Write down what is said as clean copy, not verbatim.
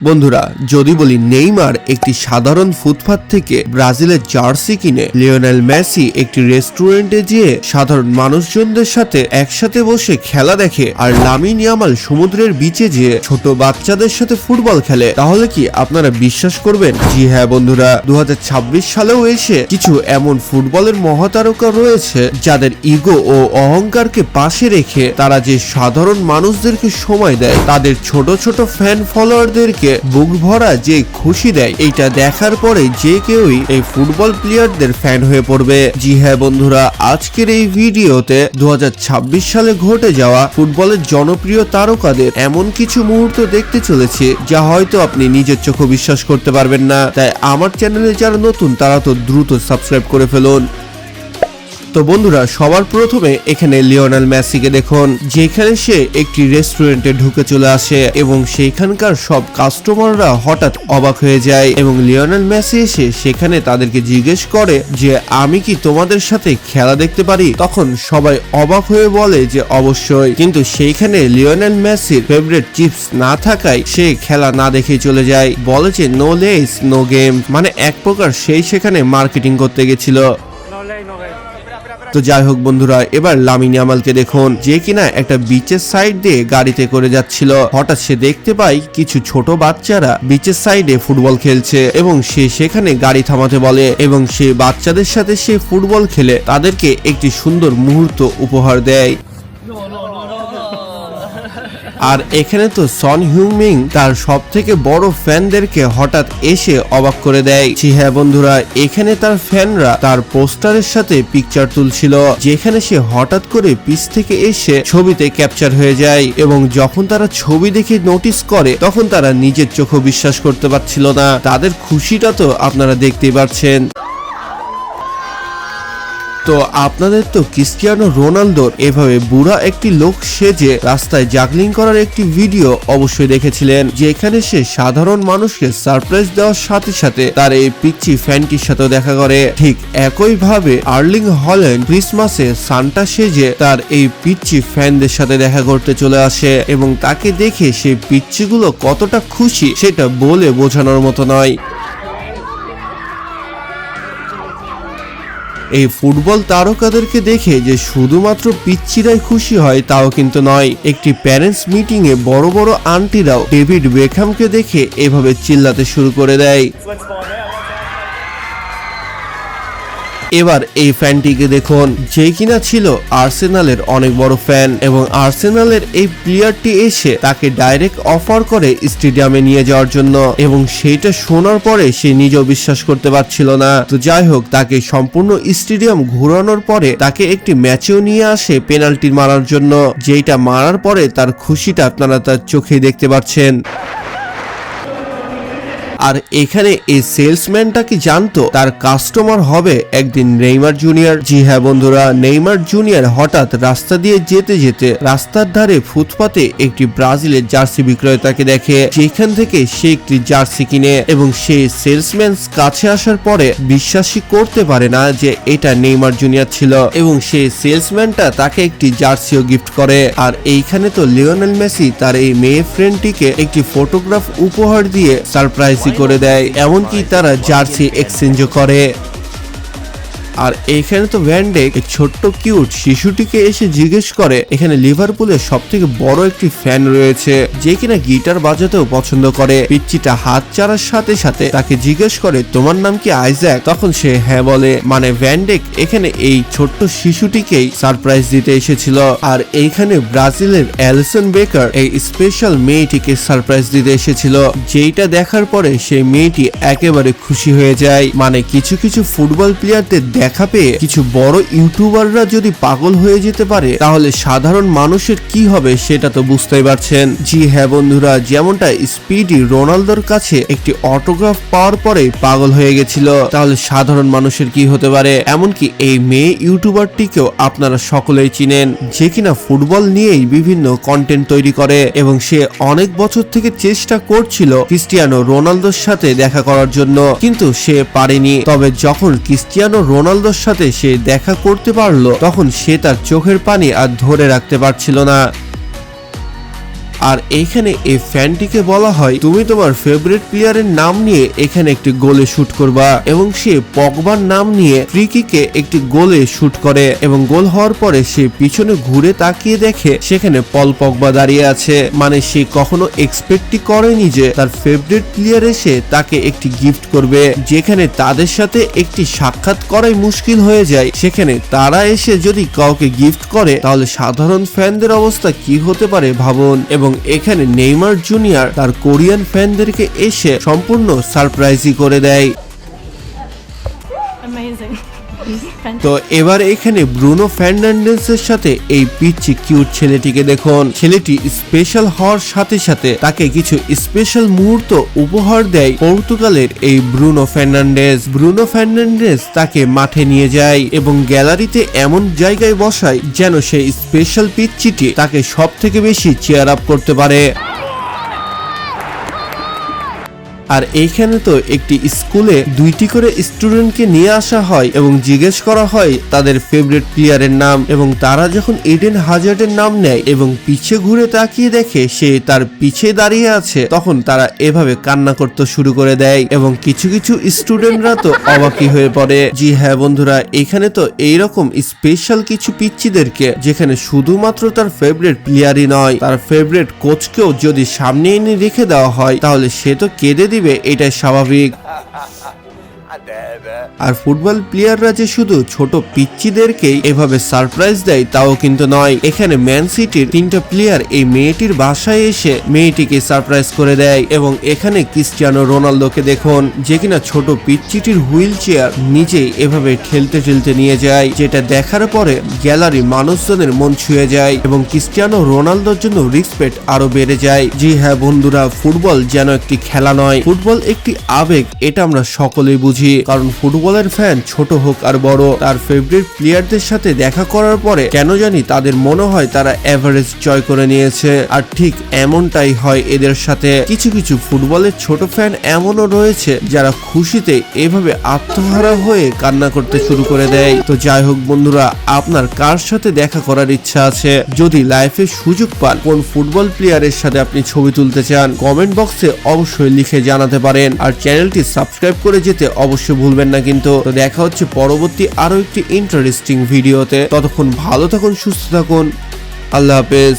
বন্ধুরা, যদি বলি নেইমার একটি সাধারণ ফুটপাত থেকে ব্রাজিলের জার্সি কিনে, লিওনেল মেসি একটি রেস্টুরেন্টে গিয়ে সাধারণ মানুষজনদের সাথে একসাথে বসে খেলা দেখে, আর লামিন ইয়ামাল সমুদ্রের বিচে যেয়ে ছোট বাচ্চাদের সাথে ফুটবল খেলে, তাহলে কি আপনারা বিশ্বাস করবেন? জি হ্যাঁ বন্ধুরা, 2026 সালেও এসে কিছু এমন ফুটবলের মহাতারকা রয়েছে যাদের ইগো ও অহংকারকে পাশে রেখে তারা যে সাধারণ মানুষদেরকে সময় দেয়, তাদের ছোট ছোট ফ্যান ফলোয়ারদেরকে বুক ভরা যে খুশি দেয়, এইটা দেখার পরে যে কেউই এই ফুটবল প্লেয়ারদের ফ্যান হয়ে পড়বে। জি হ্যাঁ বন্ধুরা, আজকের এই ভিডিওতে 2026 সালে ঘটে যাওয়া ফুটবলের জনপ্রিয় তারকাদের এমন কিছু মুহূর্ত দেখতে চলেছে যা হয়তো আপনি নিজের চোখে বিশ্বাস করতে পারবেন না। তাই আমার চ্যানেলে যারা নতুন তারা তো দ্রুত সাবস্ক্রাইব করে ফেলুন। তো বন্ধুরা, সবার প্রথমে এখানে লিওনেল মেসিকে দেখুন, যেখানে সে একটি রেস্টুরেন্টে ঢুকে চলে আসে এবং সেখানকার সব কাস্টমাররা হঠাৎ অবাক হয়ে যায় এবং লিওনেল মেসি এসে সেখানে তাদেরকে জিজ্ঞেস করে যে আমি কি তোমাদের সাথে খেলা দেখতে পারি। তখন সবাই অবাক হয়ে বলে যে অবশ্যই, কিন্তু সেইখানে লিওনেল মেসির ফেভারিট চিপস না থাকায় সে খেলা না দেখে চলে যায়, বলে যে নো লেস নো গেম, মানে এক প্রকার সেই সেখানে মার্কেটিং করতে গেছিল। তো যাই হোক বন্ধুরা, এবার লামিন ইয়ামালকে দেখুন, যে কিনা একটা বিচের সাইড দিয়ে গাড়িতে করে যাচ্ছিল। হঠাৎ সে দেখতে পায় কিছু ছোট বাচ্চারা বিচের সাইডে ফুটবল খেলছে এবং সে সেখানে গাড়ি থামাতে বলে এবং সে বাচ্চাদের সাথে সে ফুটবল খেলে তাদেরকে একটি সুন্দর মুহূর্ত উপহার দেয়। আর এখানে তো সন হিউমিং তার সব থেকে বড় ফ্যানদেরকে হঠাৎ এসে অবাক করে দেয়। জি হ্যাঁ বন্ধুরা, এখানে তার ফ্যানরা তার পোস্টারের সাথে পিকচার তুলছিল, যেখানে সে হঠাৎ করে পিছ থেকে এসে ছবিতে ক্যাপচার হয়ে যায় এবং যখন তারা ছবি দেখে নোটিস করে তখন তারা নিজের চোখে বিশ্বাস করতে পারছিল না। তাদের খুশিটা তো আপনারা দেখতেই পাচ্ছেন। তো আপনাদের তো ক্রিস্টিয়ানো রোনালদোর এভাবে বুড়া একটি লোক সেজে রাস্তায় জাগলিং করার একটি ভিডিও অবশ্যই দেখেছিলেন, যেখানে সে সাধারণ মানুষকে সারপ্রাইজ দেওয়ার সাথে সাথে তার এই পিচ্চি ফ্যানটির সাথেও দেখা করে। ঠিক একই ভাবে আর্লিং হল্যান্ড ক্রিসমাসে সান্টা সেজে তার এই পিচ্চি ফ্যানদের সাথে দেখা করতে চলে আসে এবং তাকে দেখে সেই পিচ্চিগুলো কতটা খুশি সেটা বলে বোঝানোর মতো নয়। এই ফুটবল তারকাদেরকে দেখে যে শুধুমাত্র পিচ্চিরাই খুশি হয় তাও কিন্তু নয়, একটি প্যারেন্টস মিটিং এ বড় বড় আন্টিরাও ডেভিড বেকহামকে দেখে এভাবে চিল্লাতে শুরু করে দেয়। এবার এই ফ্যানটিকে দেখুন, যে কিনা ছিল আর্সেনালের অনেক বড় ফ্যান এবং আর্সেনালের এই প্লেয়ারটি এসে তাকে ডাইরেক্ট অফার করে স্টেডিয়ামে নিয়ে যাওয়ার জন্য এবং সেইটা শোনার পরে সে নিজেও বিশ্বাস করতে পারছিল না। তো যাই হোক, তাকে সম্পূর্ণ স্টেডিয়াম ঘোরানোর পরে তাকে একটি ম্যাচেও নিয়ে আসে পেনাল্টি মারার জন্য, যেটা মারার পরে তার খুশিটা আপনারা তার চোখে দেখতে পাচ্ছেন। আর এখানে এই সেলসম্যানটা কি জানতো তার কাস্টমার হবে একদিন নেইমার জুনিয়র? জি হ্যাঁ বন্ধুরা, নেইমার জুনিয়র হঠাৎ রাস্তা দিয়ে যেতে যেতে রাস্তার ধারে ফুটপাতে একটি ব্রাজিলের জার্সি বিক্রেতাকে দেখে, যেখান থেকে সে একটি জার্সি কিনে এবং সে সেলসম্যান কাছে আসার পরে বিশ্বাসই করতে পারে না যে এটা নেইমার জুনিয়র ছিল এবং সেই সেলসম্যানটা তাকে একটি জার্সিও গিফট করে। আর এইখানে তো লিওনেল মেসি তার এই মেয়ে ফ্রেন্ডটিকে একটি ফটোগ্রাফ উপহার দিয়ে সারপ্রাইজ করে দেয়, এমনকি তারা জার্সি এক্সচেঞ্জও করে। আর এখানে তো ভ্যান ডেক ছোট্ট কিউট শিশুটিকে এসে জিজ্ঞেস করে, এখানে লিভারপুলের সব থেকে বড় একটি ফ্যান রয়েছে যে কিনা গিটার বাজাতেও পছন্দ করে। পিচ্চিটা হাত চাড়ার সাথে সাথে তাকে জিজ্ঞেস করে তোমার নাম কি আইজ্যাক? তখন সে হ্যাঁ বলে, মানে ভ্যান ডেক এখানে এই ছোট্ট শিশুটিকেই সারপ্রাইজ দিতে এসেছিল। আর এইখানে ব্রাজিলের অ্যালিসন বেকার এই স্পেশাল মেয়েটিকে সারপ্রাইজ দিতে এসেছিল, যেইটা দেখার পরে সেই মেয়েটি একেবারে খুশি হয়ে যায়। মানে কিছু কিছু ফুটবল প্লেয়ারদের দেখা পেয়ে কিছু বড় ইউটিউবাররা যদি পাগল হয়ে যেতে পারে তাহলে সাধারণ মানুষের কি হবে সেটা তো বুঝতেই পারছেন। জি হ্যাঁ বন্ধুরা, যেমনটা স্পিডি রোনালদোর কাছে একটি অটোগ্রাফ পাওয়ার পরে পাগল হয়ে গেছিল, তাহলে সাধারণ মানুষের কি হতে পারে? এমনকি এই মেয়ে ইউটিউবারটিকেও আপনারা সকলেই চিনেন, যে কিনা ফুটবল নিয়েই বিভিন্ন কন্টেন্ট তৈরি করে এবং সে অনেক বছর থেকে চেষ্টা করছিল ক্রিস্টিয়ানো রোনালদোর সাথে দেখা করার জন্য, কিন্তু সে পারেনি। তবে যখন ক্রিস্টিয়ানো রোনালদোর সাথে সে দেখা করতে পারলো তখন সে তার চোখের পানি আর ধরে রাখতে পারছিল না। আর এইখানে এই ফ্যানটিকে বলা হয় তুমি তোমার ফেভারিট প্লেয়ারের নাম নিয়ে এখানে একটি গোলে শুট করবা, এবং সে পগবার নাম নিয়ে ফ্রি কিকে একটি গোলে শুট করে এবং গোল হওয়ার পরে সে পিছনে ঘুরে তাকিয়ে দেখে সেখানে পল পগবা দাঁড়িয়ে আছে। মানে সে কখনো এক্সপেক্টই করেনি যে তার ফেভারিট প্লেয়ার এসে তাকে একটি গিফট করবে, যেখানে তাদের সাথে একটি সাক্ষাৎ করাই মুশকিল হয়ে যায়, সেখানে তারা এসে যদি কাউকে গিফট করে তাহলে সাধারণ ফ্যানদের অবস্থা কি হতে পারে ভাবুন। এবং এখানে নেইমার জুনিয়র তার কোরিয়ান ফ্যানদেরকে এসে সম্পূর্ণ সারপ্রাইজই করে দেয়। Amazing. তো এবার এখানে ব্রুনো ফার্নান্ডেজের সাথে এই পিচ্চি কিউট ছেলেটিকে দেখুন। ছেলেটি স্পেশাল হওয়ার সাথে সাথে তাকে কিছু স্পেশাল মুহূর্ত উপহার দেয় পর্তুগালের এই ব্রুনো ফার্নান্ডেজ। ব্রুনো ফার্নান্ডেজ তাকে মাঠে নিয়ে যায় এবং গ্যালারিতে এমন জায়গায় বসায় যেন সেই স্পেশাল পিচ্চিটি তাকে সব থেকে বেশি চেয়ার আপ করতে পারে। আর এইখানে তো একটি স্কুলে 2টি করে স্টুডেন্টকে নিয়ে আসা হয় এবং জিজ্ঞেস করা হয় তাদের ফেভারিট প্লেয়ারের নাম, এবং তারা যখন ইডেন হাজার্ডের নাম নেয় এবং পিছে ঘুরে তাকিয়ে দেখে সে তার পিছে দাঁড়িয়ে আছে, তখন তারা এভাবে কান্না করতে শুরু করে দেয় এবং কিছু কিছু স্টুডেন্টরা তো অবাকই হয়ে পড়ে। জি হ্যাঁ বন্ধুরা, এখানে তো এইরকম স্পেশাল কিছু পিচ্চিদেরকে যেখানে শুধুমাত্র তার ফেভারিট প্লেয়ারই নয়, তার ফেভারিট কোচকেও যদি সামনে এনে রেখে দেওয়া হয় তাহলে সে তো কেঁদে দিবে, এটাই স্বাভাবিক। আর ফুটবল প্লেয়াররা যে শুধু ছোট পিচ্চিদেরকেই এভাবে সারপ্রাইজ দেয় তাও কিন্তু নয়। এখানে ম্যান সিটির 3টা প্লেয়ার এই মেয়েটির বাসায় এসে মেয়েটিকে সারপ্রাইজ করে দেয় এবং এখানে ক্রিস্টিয়ানো রোনালদোকে দেখুন, যে কিনা ছোট পিচ্চিটির হুইল চেয়ার নিজেই এভাবে ঠেলতে ঠেলতে নিয়ে যায়, যেটা দেখার পরে গ্যালারি মানুষজনের মন ছুঁয়ে যায় এবং ক্রিস্টিয়ানো রোনালদোর জন্য রেসপেক্ট আরো বেড়ে যায়। জি হ্যাঁ বন্ধুরা, ফুটবল যেন একটি খেলা নয়, ফুটবল একটি আবেগ, এটা আমরা সকলেই বুঝি। কারণ ফুটবলের ফ্যান ছোট হোক আর বড়, তার ফেভারিট প্লেয়ারদের সাথে দেখা করার পরে কেন জানি তাদের মনে হয় তারা এভারেজ জয় করে নিয়েছে। আর ঠিক এমনটাই হয় এদের সাথে। কিছু কিছু ফুটবলের ছোট ফ্যান এমনও রয়েছে যারা খুশিতে এভাবে আত্মহারা হয়ে কান্না করতে শুরু করে দেয়। তো যাই হোক বন্ধুরা, আপনার কার সাথে দেখা করার ইচ্ছা আছে? যদি লাইফে সুযোগ পান কোন ফুটবল প্লেয়ারের সাথে আপনি ছবি তুলতে চান, কমেন্ট বক্সে অবশ্যই লিখে জানাতে পারেন। আর চ্যানেলটি সাবস্ক্রাইব করে যেতে অবশ্যই ভুলবেন না কিন্তু। তো দেখা হচ্ছে পরবর্তী আরো একটি ইন্টারেস্টিং ভিডিওতে। ততক্ষণ ভালো থাকুন, সুস্থ থাকুন, আল্লাহ হাফেজ।